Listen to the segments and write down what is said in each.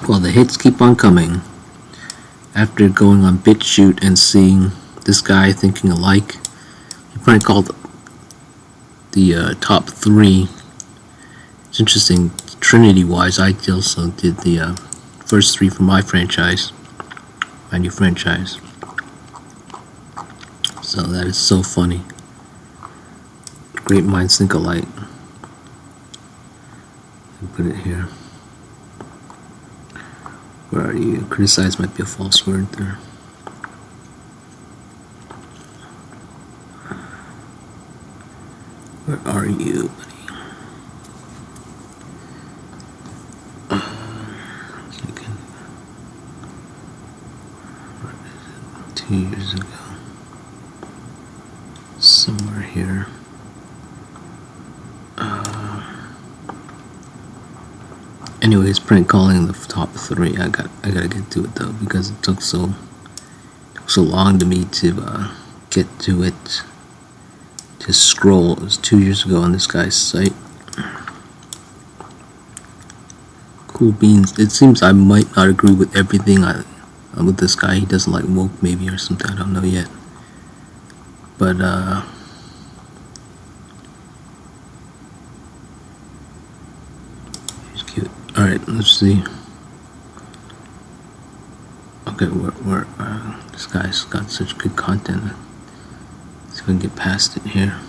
Well, the hits keep on coming. After going on BitChute and seeing this guy thinking alike, he probably called the top 3. It's interesting, Trinity-wise, I also did the first 3 for my franchise, my new franchise. So that is so funny. Great minds think alike. I'll put it here. Where are you? Criticize might be a false word there. Where are you, buddy? 2 years ago. Somewhere here. Anyways, prank calling the top 3. I gotta get to it though, because it took so long to me to get to it. To scroll. It was 2 years ago on this guy's site. Cool beans. It seems I might not agree with everything with this guy. He doesn't like woke maybe or something. I don't know yet. But he's cute. All right, let's see. Okay, where this guy's got such good content. Let's see if we can get past it here.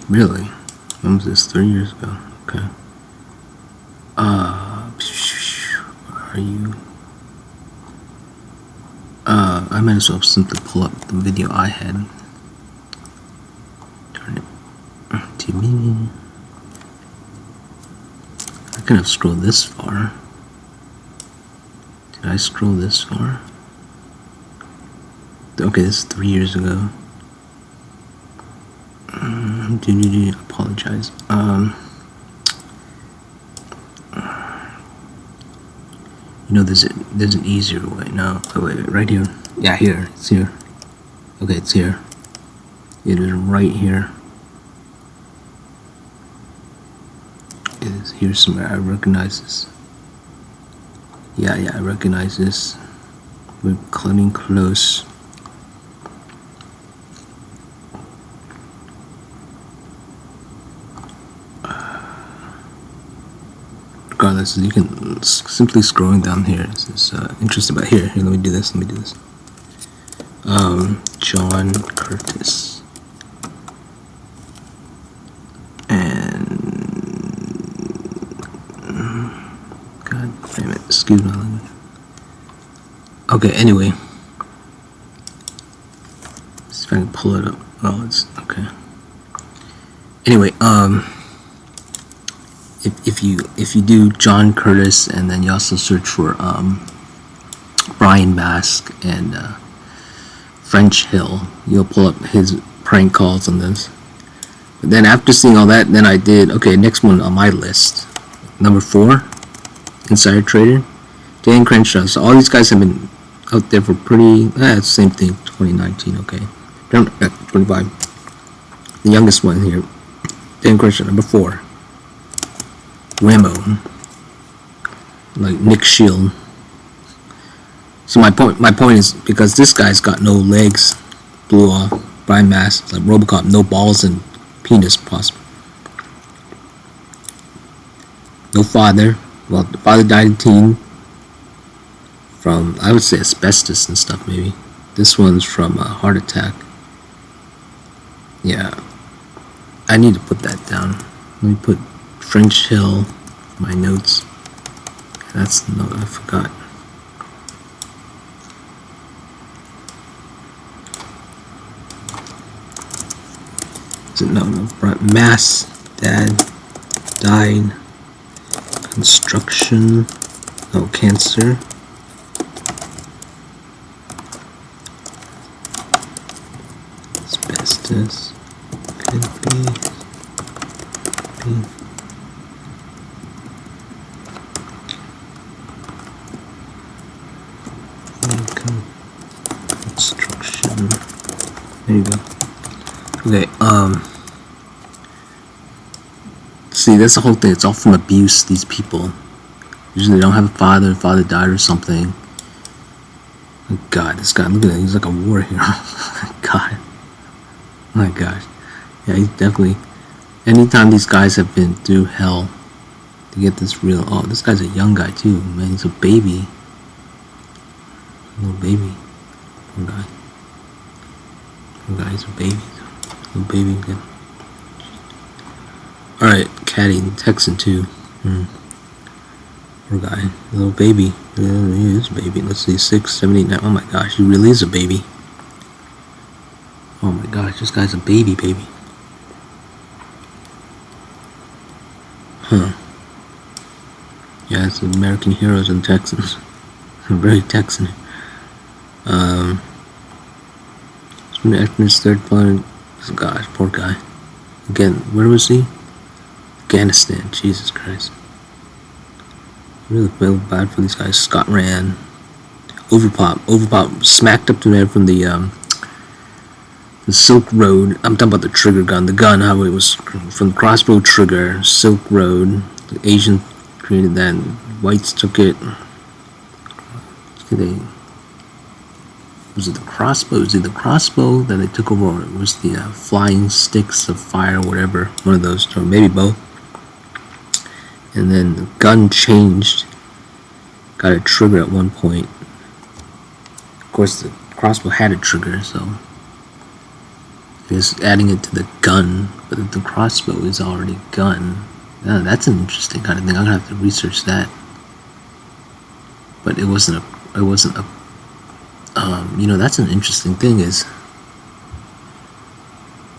Really? When was this? 3 years ago. Okay. Where are you? I might as well simply pull up the video I had. Turn it to me. I could have scrolled this far. Did I scroll this far? Okay, this is 3 years ago. Apologize. You know, there's an easier way. No, oh, wait, right here. Yeah, here. It's here. Okay, it's here. It is right here. It is here somewhere. I recognize this. Yeah, I recognize this. We're coming close. Regardless, you can simply scrolling down here. This is interesting. But here, let me do this. John Curtis, and God damn it, excuse my language. Okay, anyway, see if I can pull it up. Oh, it's okay. Anyway, if you do John Curtis and then you also search for Brian Mast and French Hill, you'll pull up his prank calls on this. But then after seeing all that, then I did, okay, next one on my list, number 4, Insider Trader, Dan Crenshaw. So all these guys have been out there for pretty, same thing, 2019, okay, 25. The youngest one here, Dan Crenshaw, number 4. Rambo, like Nick Shield. So my point is, because this guy's got no legs, blew off. Brian Mast, like RoboCop, no balls and penis possible. No father. Well, the father died in teen from, I would say, asbestos and stuff maybe. This one's from a heart attack. Yeah, I need to put that down. Let me put French Hill, my notes. That's no, I forgot. Is it no? Mast, dad, died, construction, no, cancer. Asbestos, could be. Construction. There you go. Okay, see, that's the whole thing. It's all from abuse, these people. Usually they don't have a father died or something. Oh God, this guy, look at him, he's like a war hero. God. Oh my gosh. Yeah, he's definitely, anytime these guys have been through hell to get this real, oh, this guy's a young guy too, man, he's a baby. Little baby. Poor guy. Poor guy, he's a baby. Little baby again. Alright, Caddy, Texan too. Poor guy, little baby. Yeah, he is a baby. Let's see, 6, 7, 8, 9. Oh my gosh, he really is a baby. Oh my gosh, this guy's a baby. Huh. Yeah, it's American heroes and Texans. Very Texan. His third part. Gosh, poor guy. Again, where was he? Afghanistan. Jesus Christ. Really feel bad for these guys. Scott ran. Overpop smacked up to him from the Silk Road. I'm talking about the trigger gun. The gun, how it was from the crossbow trigger. Silk Road. The Asian created that. Whites took it. Was it the crossbow? Was it the crossbow that they took over? Or it was the flying sticks of fire, whatever. One of those, or maybe both. And then the gun changed. Got a trigger at one point. Of course, the crossbow had a trigger, so just adding it to the gun. But the crossbow is already gun. Yeah, that's an interesting kind of thing. I'm gonna have to research that. But it wasn't a. That's an interesting thing, is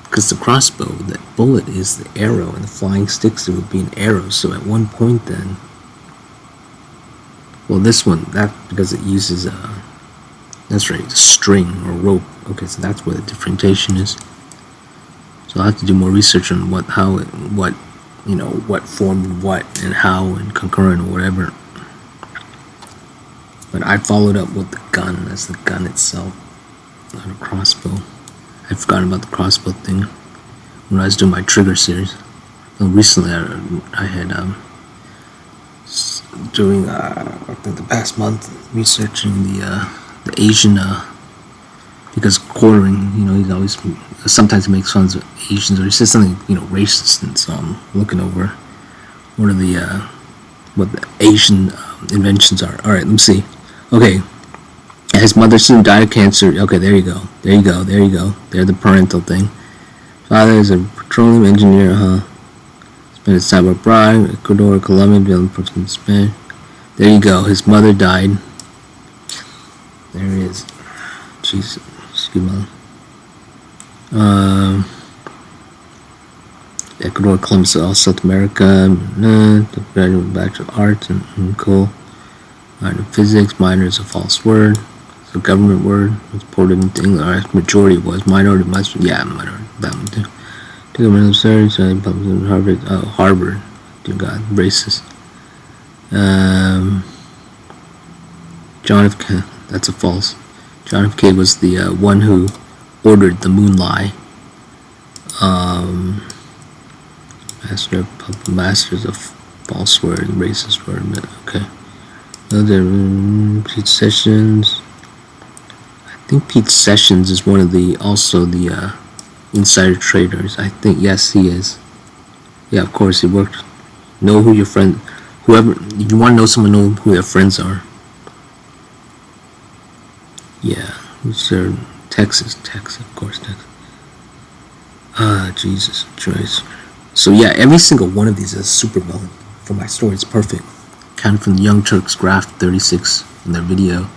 because the crossbow, that bullet is the arrow, and the flying sticks, it would be an arrow. So at one point, then, well, this one, that because it uses that's right, string or rope. Okay, so that's where the differentiation is. So I'll have to do more research on what formed what and how and concurrent or whatever. But I followed up with the gun as the gun itself, not a crossbow. I'd forgotten about the crossbow thing when I was doing my trigger series. And recently I had doing I think the past month researching the Asian because quartering, he's always sometimes he makes fun of Asians, or he says something racist, and so I'm looking over what the Asian inventions are. All right, let me see. Okay, his mother soon died of cancer. Okay, there you go. They're the parental thing. Father is a petroleum engineer, Spent his time abroad, Ecuador, Colombia, developing Portuguese, Spanish. There you go. His mother died. There it is. Jesus, excuse me. Ecuador, Colombia, all South America. The graduate Bachelor of Arts and cool. Minor in physics. Minor is a false word. It's a government word. It's ported into English. Majority was minority. Minority. That one too. Government research. Harvard. Harvard. Dear God, racist. John F. K. That's a false. John F. K. was the one who ordered the moon lie. Master is a false word, racist word. Okay. Pete Sessions. I think Pete Sessions is one of the insider traders. I think, yes, he is. Yeah, of course, he worked. Know who your friend, whoever, if you want to know someone, know who their friends are. Yeah, who's there? Texas, of course, Texas. Jesus Christ. So yeah, every single one of these is a super villain. For my story, it's perfect. Counted from the Young Turks Graph 36 in their video,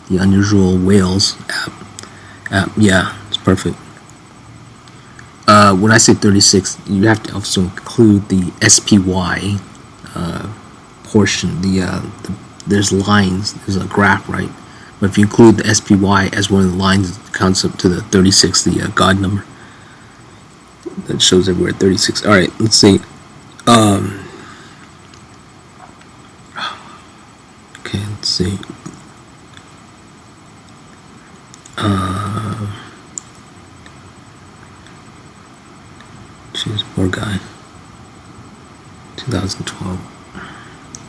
the Unusual Whales app. Yeah, it's perfect. When I say 36, you have to also include the SPY portion. There's lines. There's a graph, right? But if you include the SPY as one of the lines, it counts up to the 36, the God number. That shows everywhere 36. All right, let's see. Okay, let's see. Jeez, poor guy. 2012.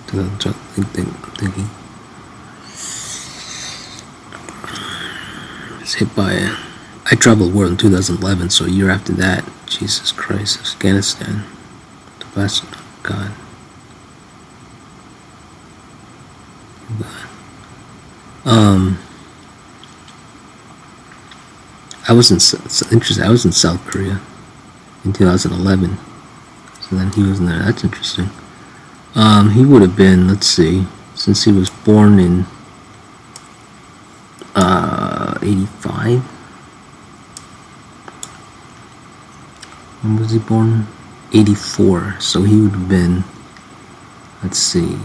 2012, I'm thinking. It's hit by I traveled world in 2011, so a year after that. Jesus Christ, Afghanistan. The best, God. I was in interesting. I was in South Korea in 2011, so then he was in there. That's interesting. He would have been, let's see, since he was born in 85. When was he born? 84. So he would have been, let's see,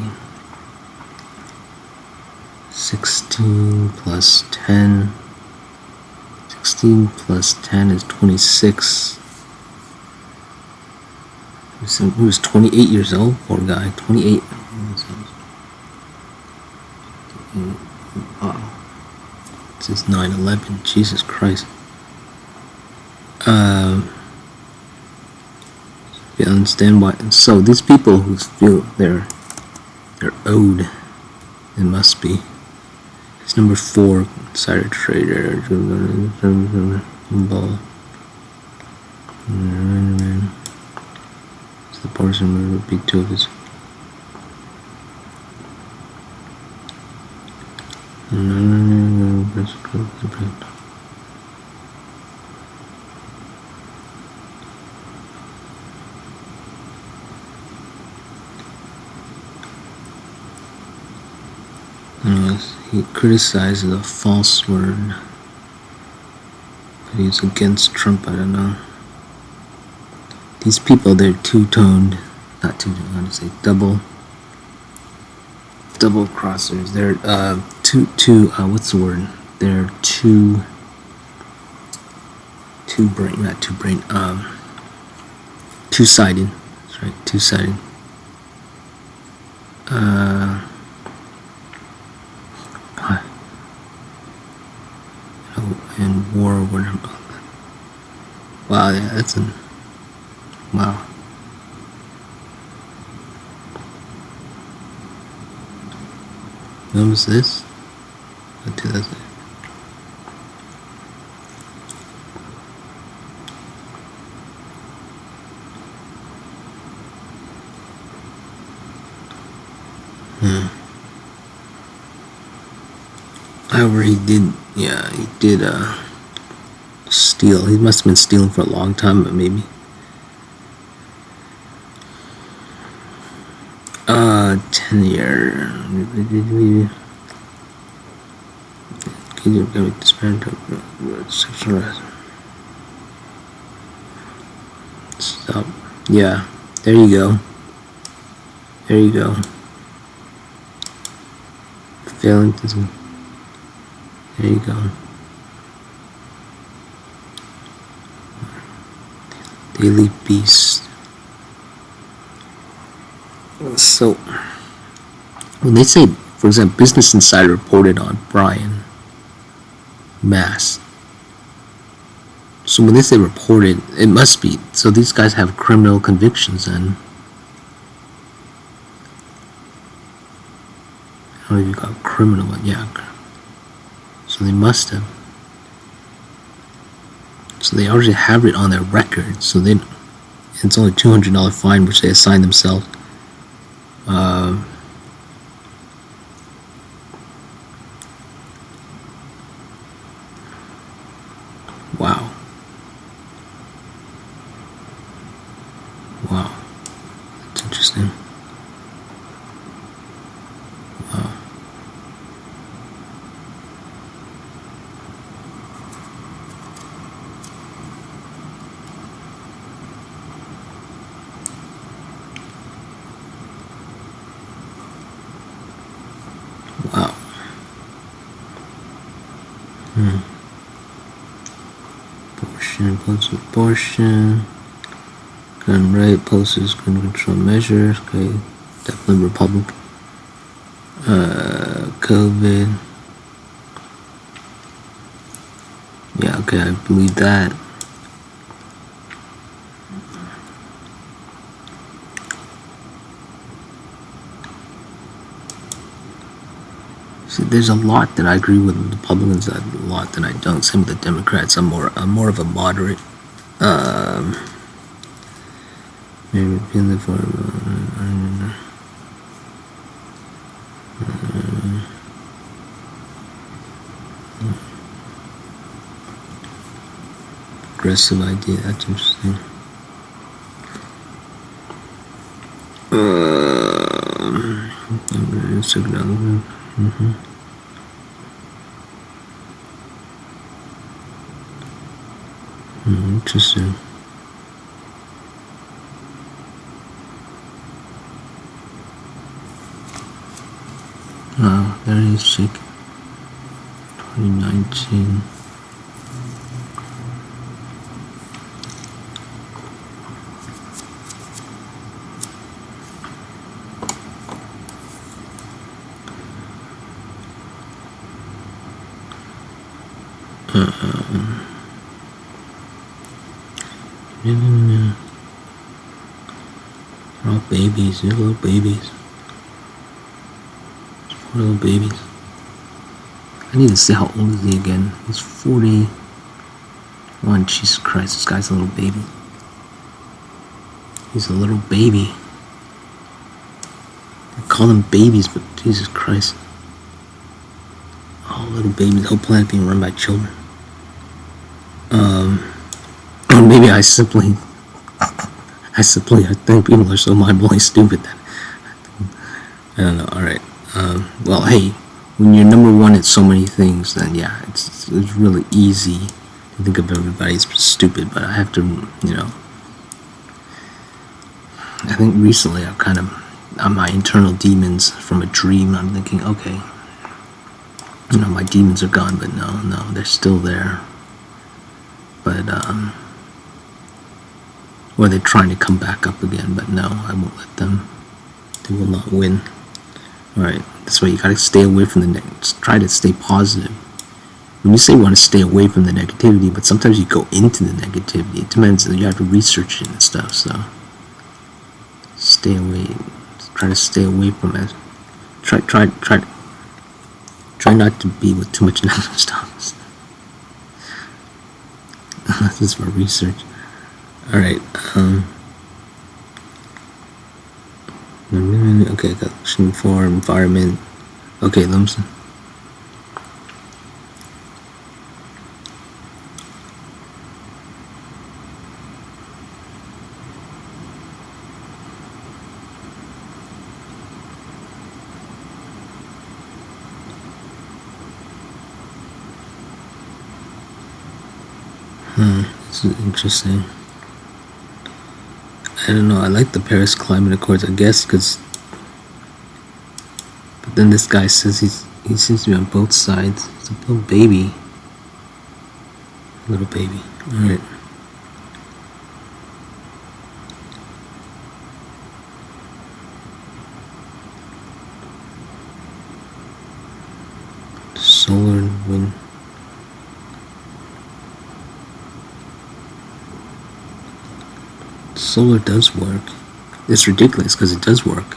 16 plus 10. 16 plus 10 is 26. He was 28 years old, poor guy. 28. Wow. Since 9/11. Jesus Christ. You understand why? So these people who feel they're owed, it must be. It's number 4, insider trader. The person would be 2 of his. He criticizes a false word. But he's against Trump, I don't know. These people, they're two-toned, not two-toned, how to say, double crossers. They're what's the word? They're two-sided. That's right, two-sided. And war or whatever. Wow, yeah, that's a wow. When was this? 2000. However, he did steal. He must have been stealing for a long time, but maybe. 10-year. Can you get this parent sexual harassment? Stop. Yeah, there you go. There you go. Failing to. There you go. Daily Beast. So, when they say, for example, Business Insider reported on Brian Mast. So when they say reported, it must be, so these guys have criminal convictions then. I don't know if you got criminal, but yeah. So they must have. So they already have it on their record. So they, it's only $200 fine, which they assign themselves. Wow. Wow. That's interesting. Wow. Wow. Abortion, gun rape, posters, gun control measures, okay, definitely Republic, COVID, yeah, okay, I believe that. there's a lot that I agree with the Republicans, a lot that I don't. Same with the Democrats. I'm more of a moderate. Maybe feeling for aggressive idea. That's interesting. Interesting. There it is, sick. 2019. They're all babies. They're little babies. Poor little babies. I need to see how old is he again. He's 41. Jesus Christ, this guy's a little baby. He's a little baby. I call them babies, but Jesus Christ. Oh, little babies. The whole planet being run by children. Or maybe I simply think people are so mind-blowing stupid that I don't know. All right. Well, hey, when you're number one at so many things, then yeah, it's really easy to think of everybody as stupid. But I have to, I think recently I've kind of, on my internal demons from a dream, I'm thinking, okay, my demons are gone, but no, they're still there. But, or they're trying to come back up again, but no, I won't let them. They will not win. Alright, that's why you gotta stay away from the try to stay positive. When you say you want to stay away from the negativity, but sometimes you go into the negativity. It depends, you have to research it and stuff, so stay away. Try to stay away from it. Try not to be with too much negative stuff. This is for research. Alright, okay, collection for environment. Okay, Lumsen. This is interesting. I don't know, I like the Paris Climate Accords, I guess, because... But then this guy says he seems to be on both sides. It's a little baby. Little baby. Alright. Solar and wind. Solar does work. It's ridiculous because it does work.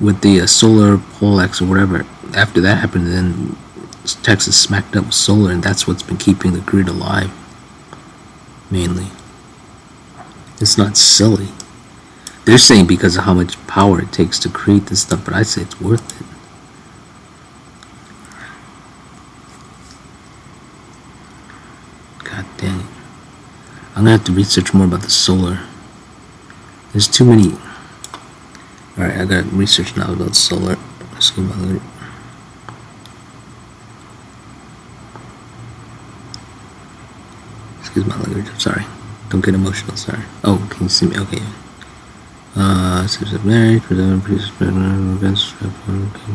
With the solar pole X or whatever, after that happened, then Texas smacked up with solar, and that's what's been keeping the grid alive. Mainly. It's not silly. They're saying because of how much power it takes to create this stuff, but I say it's worth it. God dang it. I'm gonna have to research more about the solar. There's too many. Alright, I got research now about solar. Excuse my language. Excuse my language, I'm sorry. Don't get emotional, sorry. Oh, can you see me? Okay. Steps of marriage, present, events, okay.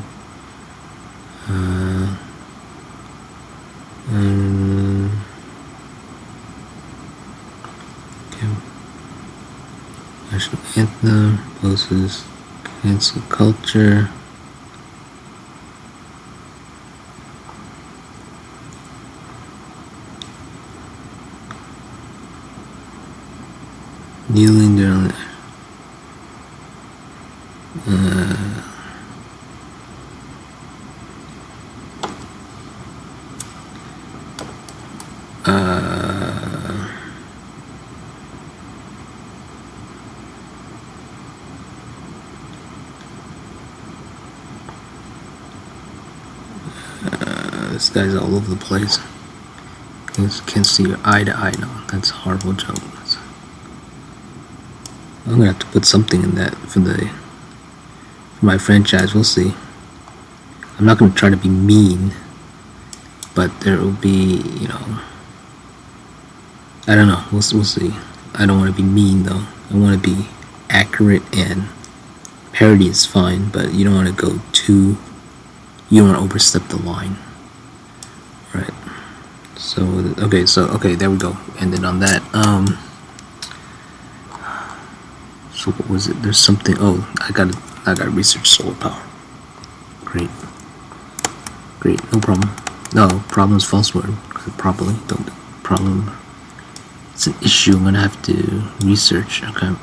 National anthem, poses, cancel culture. Kneeling down. This guy's all over the place. Can't see your eye to eye now. That's a horrible joke. I'm gonna have to put something in that for my franchise. We'll see. I'm not gonna try to be mean, but there will be, you know, I don't know. We'll see. I don't want to be mean though. I want to be accurate, and parody is fine, but you don't want to go too. You don't want to overstep the line, right? So okay, there we go. Ended on that. So what was it? There's something. Oh, I gotta research solar power. Great, no problem. No, problem is false word. Probably don't problem. It's an issue I'm gonna have to research. Okay.